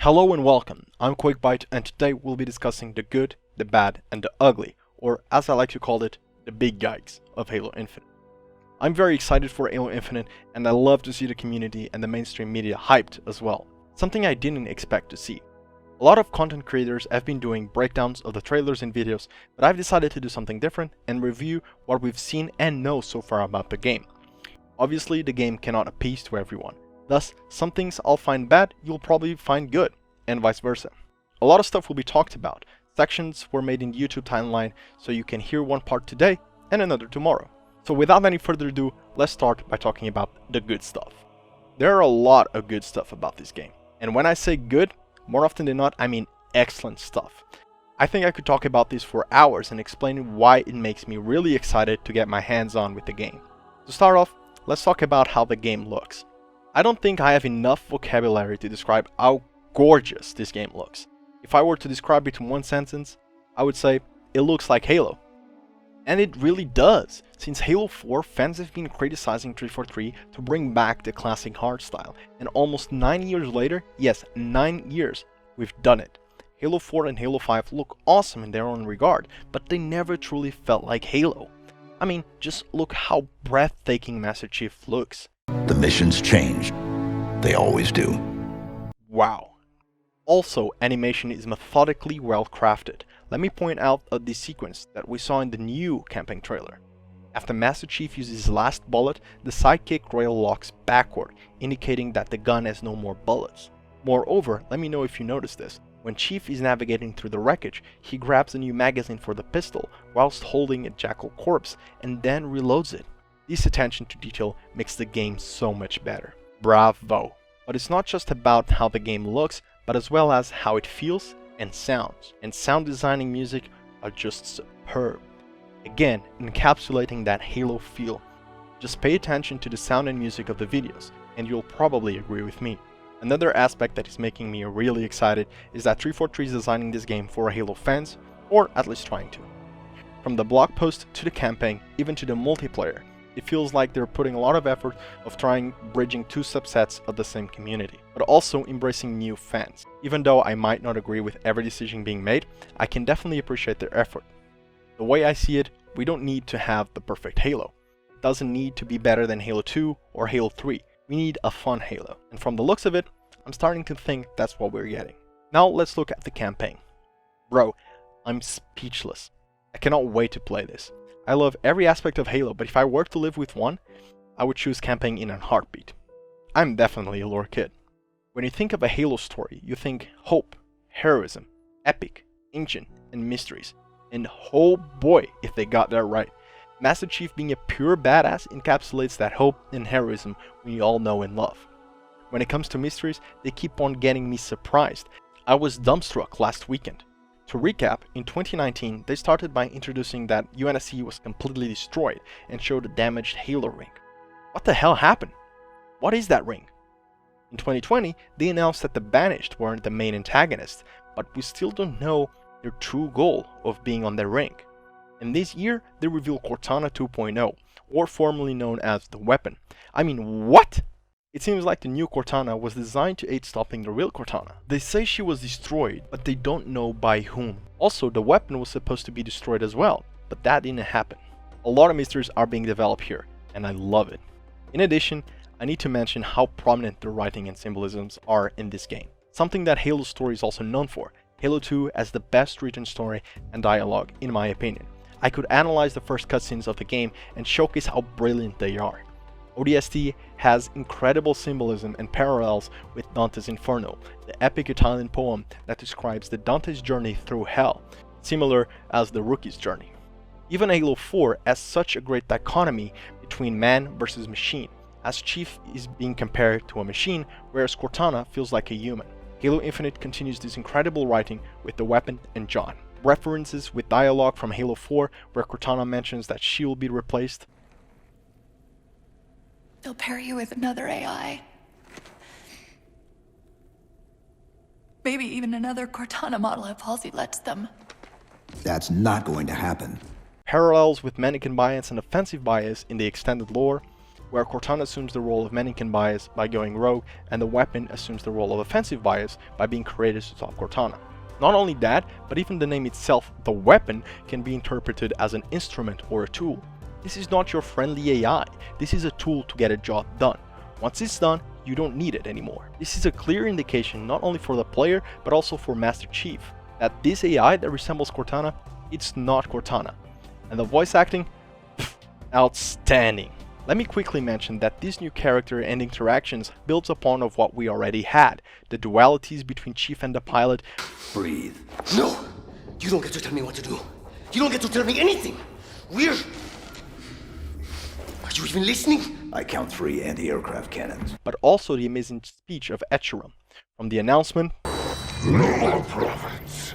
Hello and welcome, I'm QuickBite, and today we'll be discussing the good, the bad, and the ugly, or as I like to call it, the big yikes of Halo Infinite. I'm very excited for Halo Infinite, and I love to see the community and the mainstream media hyped as well, something I didn't expect to see. A lot of content creators have been doing breakdowns of the trailers and videos, but I've decided to do something different and review what we've seen and know so far about the game. Obviously, the game cannot appease to everyone. Thus, some things I'll find bad, you'll probably find good, and vice versa. A lot of stuff will be talked about. Sections were made in the YouTube timeline, so you can hear one part today and another tomorrow. So without any further ado, let's start by talking about the good stuff. There are a lot of good stuff about this game. And when I say good, more often than not, I mean excellent stuff. I think I could talk about this for hours and explain why it makes me really excited to get my hands on with the game. To start off, let's talk about how the game looks. I don't think I have enough vocabulary to describe how gorgeous this game looks. If I were to describe it in one sentence, I would say it looks like Halo. And it really does. Since Halo 4, fans have been criticizing 343 to bring back the classic art style, and almost 9 years later, yes, 9 years, we've done it. Halo 4 and Halo 5 look awesome in their own regard, but they never truly felt like Halo. I mean, just look how breathtaking Master Chief looks. The missions change. They always do. Wow. Also, animation is methodically well crafted. Let me point out the sequence that we saw in the new campaign trailer. After Master Chief uses his last bullet, the sidekick rail locks backward, indicating that the gun has no more bullets. Moreover, let me know if you noticed this. When Chief is navigating through the wreckage, he grabs a new magazine for the pistol whilst holding a jackal corpse and then reloads it. This attention to detail makes the game so much better. Bravo! But it's not just about how the game looks, but as well as how it feels and sounds. And sound design and music are just superb. Again, encapsulating that Halo feel. Just pay attention to the sound and music of the videos, and you'll probably agree with me. Another aspect that is making me really excited is that 343 is designing this game for Halo fans, or at least trying to. From the blog post to the campaign, even to the multiplayer, it feels like they're putting a lot of effort of trying bridging two subsets of the same community, but also embracing new fans. Even though I might not agree with every decision being made, I can definitely appreciate their effort. The way I see it, we don't need to have the perfect Halo. It doesn't need to be better than Halo 2 or Halo 3. We need a fun Halo. And from the looks of it, I'm starting to think that's what we're getting. Now let's look at the campaign. Bro, I'm speechless. I cannot wait to play this. I love every aspect of Halo, but if I were to live with one, I would choose campaign in a heartbeat. I'm definitely a lore kid. When you think of a Halo story, you think hope, heroism, epic, ancient, and mysteries. And oh boy, if they got that right. Master Chief being a pure badass encapsulates that hope and heroism we all know and love. When it comes to mysteries, they keep on getting me surprised. I was dumbstruck last weekend. To recap, in 2019, they started by introducing that UNSC was completely destroyed and showed a damaged Halo ring. What the hell happened? What is that ring? In 2020, they announced that the Banished weren't the main antagonists, but we still don't know their true goal of being on the ring. And this year, they revealed Cortana 2.0, or formerly known as the Weapon. I mean, what? It seems like the new Cortana was designed to aid stopping the real Cortana. They say she was destroyed, but they don't know by whom. Also, the weapon was supposed to be destroyed as well, but that didn't happen. A lot of mysteries are being developed here, and I love it. In addition, I need to mention how prominent the writing and symbolisms are in this game. Something that Halo's story is also known for. Halo 2 has the best written story and dialogue, in my opinion. I could analyze the first cutscenes of the game and showcase how brilliant they are. ODST has incredible symbolism and parallels with Dante's Inferno, the epic Italian poem that describes the Dante's journey through hell, similar as the Rookie's journey. Even Halo 4 has such a great dichotomy between man versus machine, as Chief is being compared to a machine, whereas Cortana feels like a human. Halo Infinite continues this incredible writing with the Weapon and John. References with dialogue from Halo 4 where Cortana mentions that she will be replaced. They'll pair you with another AI. Maybe even another Cortana model if Halsey lets them. That's not going to happen. Parallels with mannequin bias and offensive bias in the extended lore, where Cortana assumes the role of mannequin bias by going rogue, and the weapon assumes the role of offensive bias by being created to stop Cortana. Not only that, but even the name itself, the weapon, can be interpreted as an instrument or a tool. This is not your friendly AI, this is a tool to get a job done. Once it's done, you don't need it anymore. This is a clear indication not only for the player, but also for Master Chief, that this AI that resembles Cortana, it's not Cortana. And the voice acting? Pfft, outstanding. Let me quickly mention that this new character and interactions builds upon of what we already had, the dualities between Chief and the pilot. Breathe. No! You don't get to tell me what to do. You don't get to tell me anything. We're... Are you even listening? I count 3 anti-aircraft cannons. But also the amazing speech of Echerum. From the announcement, No more prophets.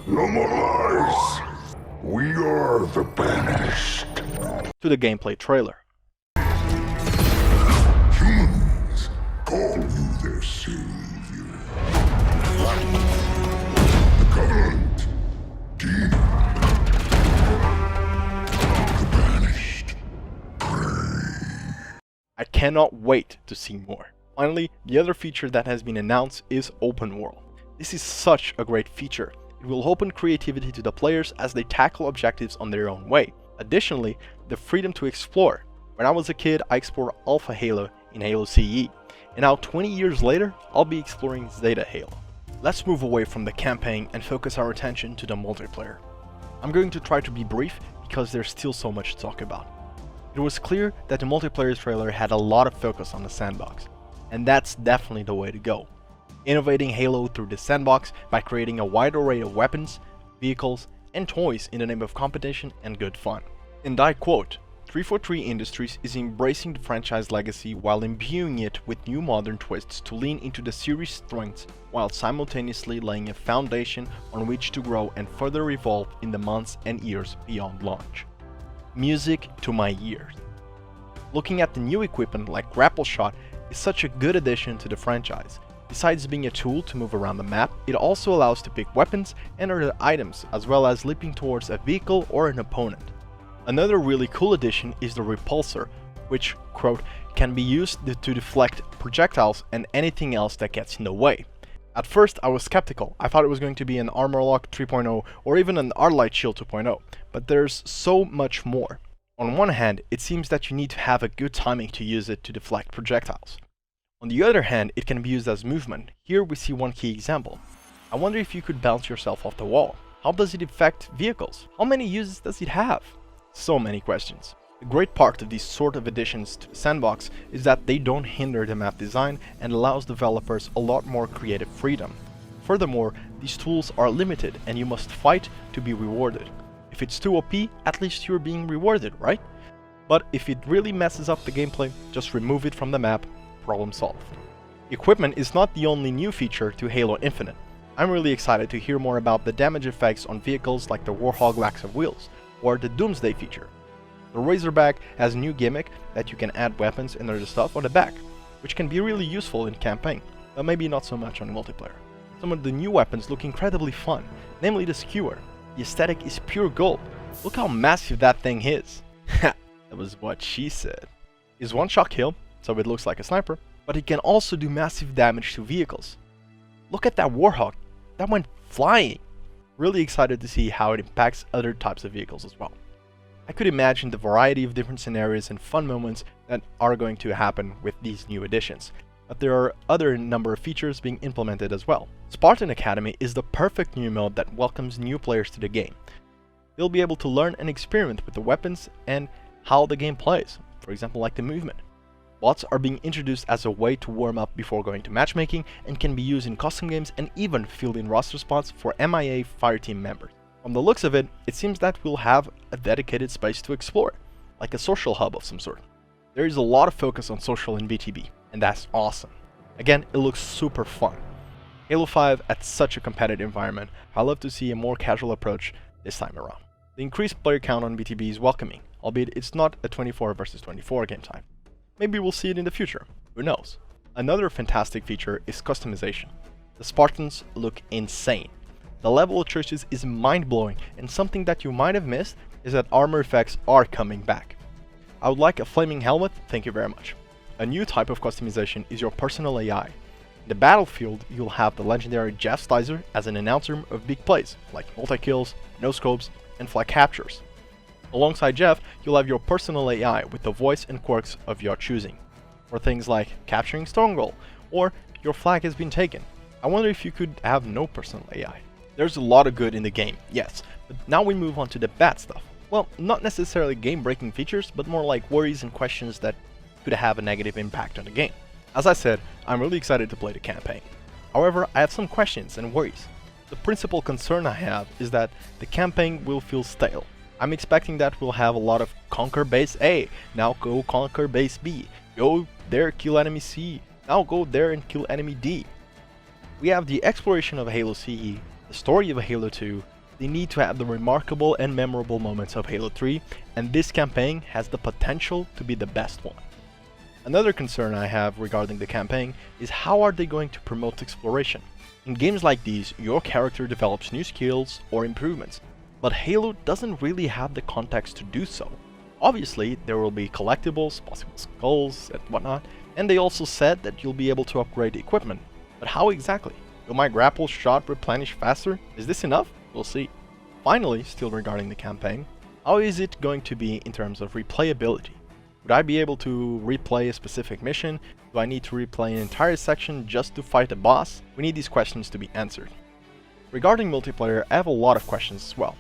No more lies. We are the banished. to the gameplay trailer. Humans call you their savior. The Covenant. Demon. The banished. I cannot wait to see more. Finally, the other feature that has been announced is Open World. This is such a great feature. It will open creativity to the players as they tackle objectives on their own way. Additionally, the freedom to explore. When I was a kid, I explored Alpha Halo in Halo CE, and now 20 years later, I'll be exploring Zeta Halo. Let's move away from the campaign and focus our attention to the multiplayer. I'm going to try to be brief because there's still so much to talk about. It was clear that the multiplayer trailer had a lot of focus on the sandbox, and that's definitely the way to go. Innovating Halo through the sandbox by creating a wide array of weapons, vehicles, and toys in the name of competition and good fun. And I quote, 343 Industries is embracing the franchise legacy while imbuing it with new modern twists to lean into the series' strengths while simultaneously laying a foundation on which to grow and further evolve in the months and years beyond launch. Music to my ears. Looking at the new equipment like Grapple Shot is such a good addition to the franchise. Besides being a tool to move around the map, it also allows to pick weapons and other items, as well as leaping towards a vehicle or an opponent. Another really cool addition is the Repulsor, which, quote, can be used to deflect projectiles and anything else that gets in the way. At first I was skeptical, I thought it was going to be an Armor Lock 3.0 or even an Arlight Shield 2.0, but there's so much more. On one hand, it seems that you need to have a good timing to use it to deflect projectiles. On the other hand, it can be used as movement. Here we see one key example. I wonder if you could bounce yourself off the wall. How does it affect vehicles? How many uses does it have? So many questions. The great part of these sort of additions to the sandbox is that they don't hinder the map design and allows developers a lot more creative freedom. Furthermore, these tools are limited and you must fight to be rewarded. If it's too OP, at least you're being rewarded, right? But if it really messes up the gameplay, just remove it from the map. Problem solved. Equipment is not the only new feature to Halo Infinite. I'm really excited to hear more about the damage effects on vehicles like the Warthog Lacks of Wheels, or the Doomsday feature. The Razorback has a new gimmick that you can add weapons and other stuff on the back, which can be really useful in campaign, but maybe not so much on multiplayer. Some of the new weapons look incredibly fun, namely the Skewer. The aesthetic is pure gold. Look how massive that thing is. That was what she said. Is one-shot kill, so it looks like a sniper, but it can also do massive damage to vehicles. Look at that Warthog, that went flying. Really excited to see how it impacts other types of vehicles as well. I could imagine the variety of different scenarios and fun moments that are going to happen with these new additions, but there are other number of features being implemented as well. Spartan Academy is the perfect new mode that welcomes new players to the game. They'll be able to learn and experiment with the weapons and how the game plays, for example like the movement. Bots are being introduced as a way to warm up before going to matchmaking and can be used in custom games and even filled in roster spots for MIA Fireteam members. From the looks of it, it seems that we'll have a dedicated space to explore, like a social hub of some sort. There is a lot of focus on social in BTB, and that's awesome. Again, it looks super fun. Halo 5 at such a competitive environment, I'd love to see a more casual approach this time around. The increased player count on BTB is welcoming, albeit it's not a 24 versus 24 game time. Maybe we'll see it in the future, who knows. Another fantastic feature is customization. The Spartans look insane. The level of churches is mind-blowing, and something that you might have missed is that armor effects are coming back. I would like a flaming helmet, thank you very much. A new type of customization is your personal AI. In the battlefield, you'll have the legendary Jeff Stizer as an announcer of big plays, like multi-kills, no-scopes, and flag captures. Alongside Jeff, you'll have your personal AI with the voice and quirks of your choosing, for things like capturing stone goal, or your flag has been taken. I wonder if you could have no personal AI. There's a lot of good in the game, yes, but now we move on to the bad stuff. Well, not necessarily game-breaking features, but more like worries and questions that could have a negative impact on the game. As I said, I'm really excited to play the campaign. However, I have some questions and worries. The principal concern I have is that the campaign will feel stale. I'm expecting that we'll have a lot of conquer base A, now go conquer base B, go there kill enemy C, now go there and kill enemy D. We have the exploration of Halo CE, the story of Halo 2, the need to have the remarkable and memorable moments of Halo 3, and this campaign has the potential to be the best one. Another concern I have regarding the campaign is how are they going to promote exploration? In games like these, your character develops new skills or improvements, but Halo doesn't really have the context to do so. Obviously, there will be collectibles, possible skulls, and whatnot, and they also said that you'll be able to upgrade equipment. But how exactly? Will my grapple shot replenish faster? Is this enough? We'll see. Finally, still regarding the campaign, how is it going to be in terms of replayability? Would I be able to replay a specific mission? Do I need to replay an entire section just to fight a boss? We need these questions to be answered. Regarding multiplayer, I have a lot of questions as well.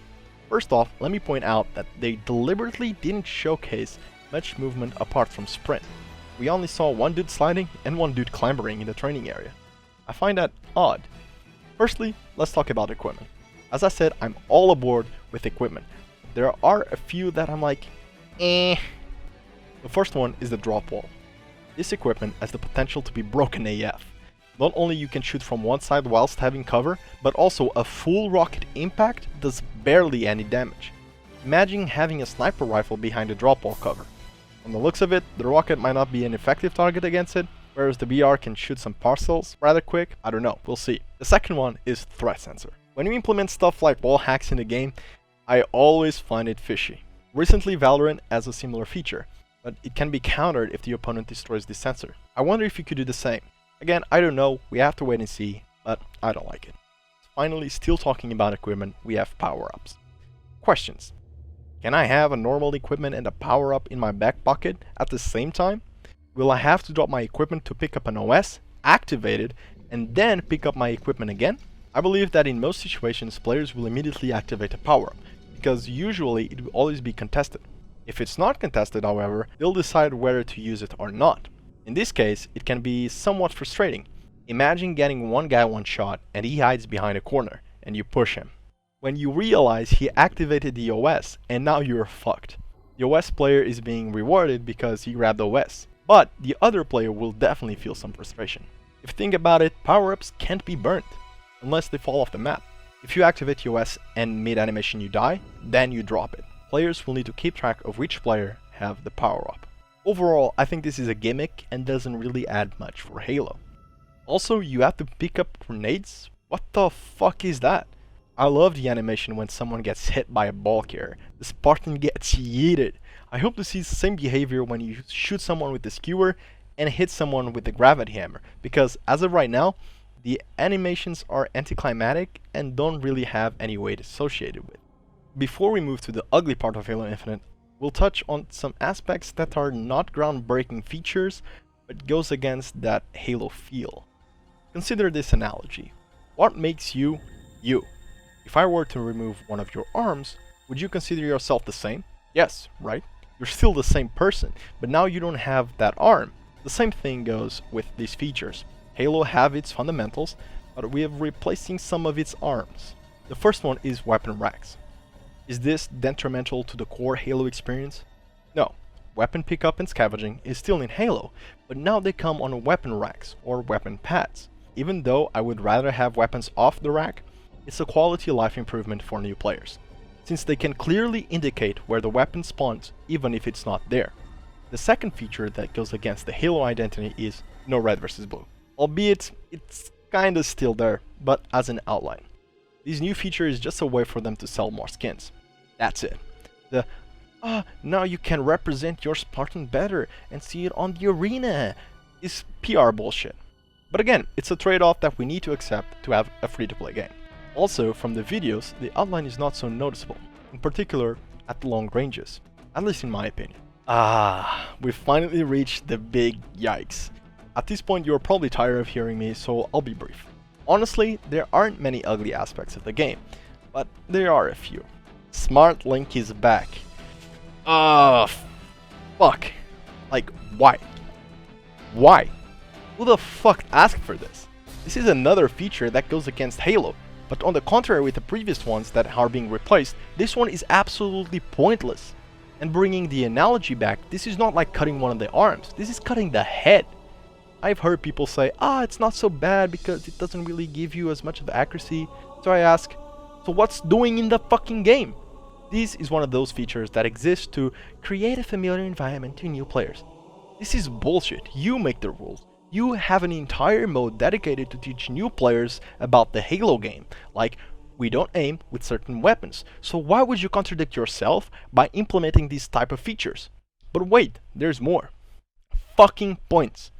First off, let me point out that they deliberately didn't showcase much movement apart from sprint. We only saw one dude sliding and one dude clambering in the training area. I find that odd. Firstly, let's talk about equipment. As I said, I'm all aboard with equipment. There are a few that I'm like, eh. The first one is the drop wall. This equipment has the potential to be broken AF. Not only you can shoot from one side whilst having cover, but also a full rocket impact does barely any damage. Imagine having a sniper rifle behind a drop wall cover. From the looks of it, the rocket might not be an effective target against it, whereas the BR can shoot some parcels rather quick. I don't know, we'll see. The second one is threat sensor. When you implement stuff like wall hacks in the game, I always find it fishy. Recently Valorant has a similar feature, but it can be countered if the opponent destroys the sensor. I wonder if you could do the same. Again, I don't know, we have to wait and see, but I don't like it. Finally, still talking about equipment, we have power-ups. Questions. Can I have a normal equipment and a power-up in my back pocket at the same time? Will I have to drop my equipment to pick up an OS, activate it, and then pick up my equipment again? I believe that in most situations, players will immediately activate a power-up, because usually it will always be contested. If it's not contested, however, they'll decide whether to use it or not. In this case, it can be somewhat frustrating. Imagine getting one guy one shot and he hides behind a corner, and you push him. When you realize he activated the OS, and now you're fucked. The OS player is being rewarded because he grabbed OS, but the other player will definitely feel some frustration. If you think about it, power-ups can't be burnt, unless they fall off the map. If you activate the OS and mid-animation you die, then you drop it. Players will need to keep track of which player have the power-up. Overall, I think this is a gimmick and doesn't really add much for Halo. Also, you have to pick up grenades? What the fuck is that? I love the animation when someone gets hit by a ball carrier. The Spartan gets yeeted. I hope to see the same behavior when you shoot someone with the skewer and hit someone with the gravity hammer, because as of right now, the animations are anticlimactic and don't really have any weight associated with. Before we move to the ugly part of Halo Infinite, we'll touch on some aspects that are not groundbreaking features, but goes against that Halo feel. Consider this analogy. What makes you, you? If I were to remove one of your arms, would you consider yourself the same? Yes, right? You're still the same person, but now you don't have that arm. The same thing goes with these features. Halo have its fundamentals, but we are replacing some of its arms. The first one is weapon racks. Is this detrimental to the core Halo experience? No. Weapon pickup and scavenging is still in Halo, but now they come on weapon racks or weapon pads. Even though I would rather have weapons off the rack, it's a quality of life improvement for new players, since they can clearly indicate where the weapon spawns even if it's not there. The second feature that goes against the Halo identity is no red versus blue, albeit it's kinda still there, but as an outline. This new feature is just a way for them to sell more skins. That's it. The now you can represent your Spartan better and see it on the arena, is PR bullshit. But again, it's a trade-off that we need to accept to have a free-to-play game. Also, from the videos, the outline is not so noticeable, in particular at the long ranges, at least in my opinion. We finally reached the big yikes. At this point you're probably tired of hearing me, so I'll be brief. Honestly, there aren't many ugly aspects of the game, but there are a few. Smart Link is back. Fuck. Like, why? Why? Who the fuck asked for this? This is another feature that goes against Halo, but on the contrary with the previous ones that are being replaced, this one is absolutely pointless. And bringing the analogy back, this is not like cutting one of the arms, this is cutting the head. I've heard people say, it's not so bad because it doesn't really give you as much of accuracy. So I ask, so what's doing in the fucking game? This is one of those features that exist to create a familiar environment to new players. This is bullshit. You make the rules. You have an entire mode dedicated to teach new players about the Halo game, like we don't aim with certain weapons, so why would you contradict yourself by implementing these type of features? But wait, there's more. Fucking points.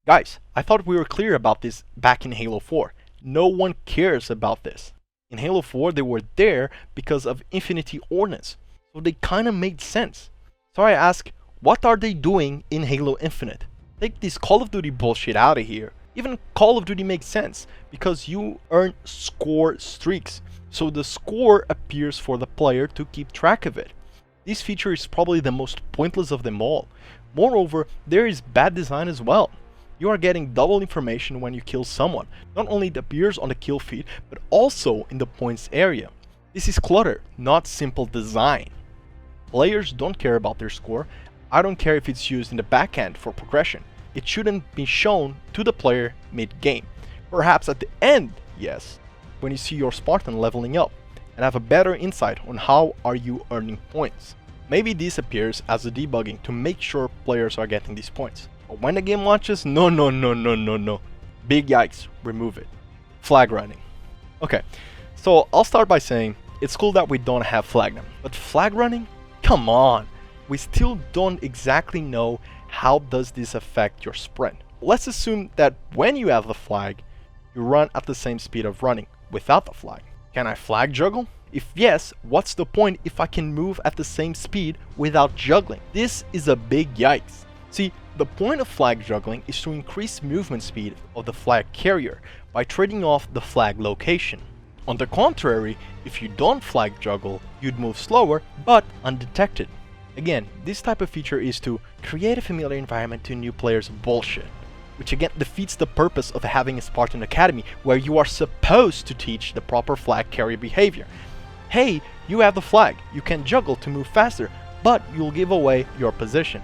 Guys, I thought we were clear about this back in Halo 4. No one cares about this. In Halo 4 they were there because of Infinity Ordnance, so they kinda made sense. So I ask, what are they doing in Halo Infinite? Take this Call of Duty bullshit out of here. Even Call of Duty makes sense, because you earn score streaks, so the score appears for the player to keep track of it. This feature is probably the most pointless of them all. Moreover, there is bad design as well. You are getting double information when you kill someone. Not only it appears on the kill feed, but also in the points area. This is clutter, not simple design. Players don't care about their score. I don't care if it's used in the backend for progression. It shouldn't be shown to the player mid-game. Perhaps at the end, yes, when you see your Spartan leveling up and have a better insight on how are you earning points. Maybe this appears as a debugging to make sure players are getting these points. But when the game launches, no. Big yikes, remove it. Flag running. Okay, so I'll start by saying it's cool that we don't have flag now, but flag running? Come on! We still don't exactly know how does this affect your sprint. Let's assume that when you have the flag, you run at the same speed of running without the flag. Can I flag juggle? If yes, what's the point if I can move at the same speed without juggling? This is a big yikes. See, the point of flag juggling is to increase movement speed of the flag carrier by trading off the flag location. On the contrary, if you don't flag juggle, you'd move slower but undetected. Again, this type of feature is to create a familiar environment to new players bullshit, which again defeats the purpose of having a Spartan Academy where you are supposed to teach the proper flag carrier behavior. Hey, you have the flag, you can juggle to move faster, but you'll give away your position.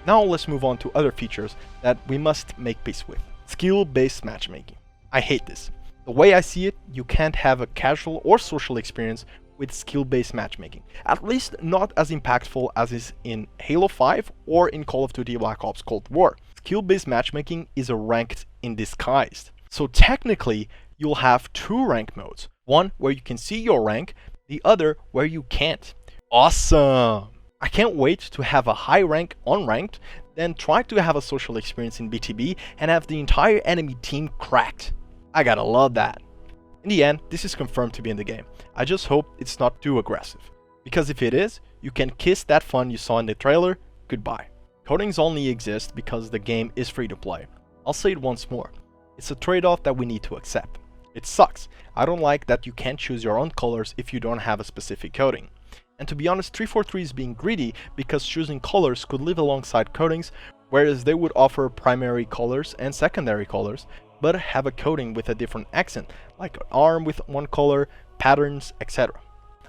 Now let's move on to other features that we must make peace with. Skill-based matchmaking. I hate this. The way I see it, you can't have a casual or social experience with skill-based matchmaking. At least not as impactful as is in Halo 5 or in Call of Duty Black Ops Cold War. Skill-based matchmaking is a ranked in disguise. So technically, you'll have two rank modes. One where you can see your rank, the other where you can't. Awesome! I can't wait to have a high rank unranked, then try to have a social experience in BTB and have the entire enemy team cracked. I gotta love that. In the end, this is confirmed to be in the game. I just hope it's not too aggressive. Because if it is, you can kiss that fun you saw in the trailer goodbye. Codings only exist because the game is free to play. I'll say it once more. It's a trade-off that we need to accept. It sucks. I don't like that you can't choose your own colors if you don't have a specific coding. And to be honest, 343 is being greedy because choosing colors could live alongside codings, whereas they would offer primary colors and secondary colors, but have a coding with a different accent, like an arm with one color, patterns, etc.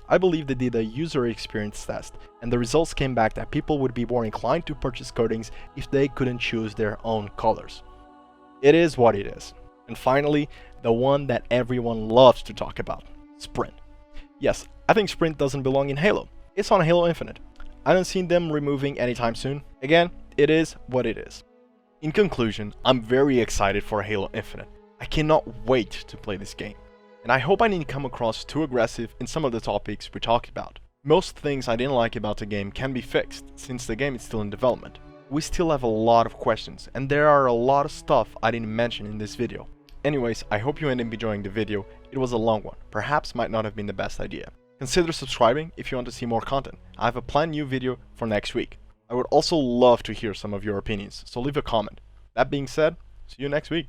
I believe they did a user experience test, and the results came back that people would be more inclined to purchase codings if they couldn't choose their own colors. It is what it is. And finally, the one that everyone loves to talk about, Sprint. Yes, I think Sprint doesn't belong in Halo. It's on Halo Infinite. I don't see them removing anytime soon. Again, it is what it is. In conclusion, I'm very excited for Halo Infinite. I cannot wait to play this game. And I hope I didn't come across too aggressive in some of the topics we talked about. Most things I didn't like about the game can be fixed, since the game is still in development. We still have a lot of questions, and there are a lot of stuff I didn't mention in this video. Anyways, I hope you ended up enjoying the video. It was a long one, perhaps might not have been the best idea. Consider subscribing if you want to see more content. I have a planned new video for next week. I would also love to hear some of your opinions, so leave a comment. That being said, see you next week.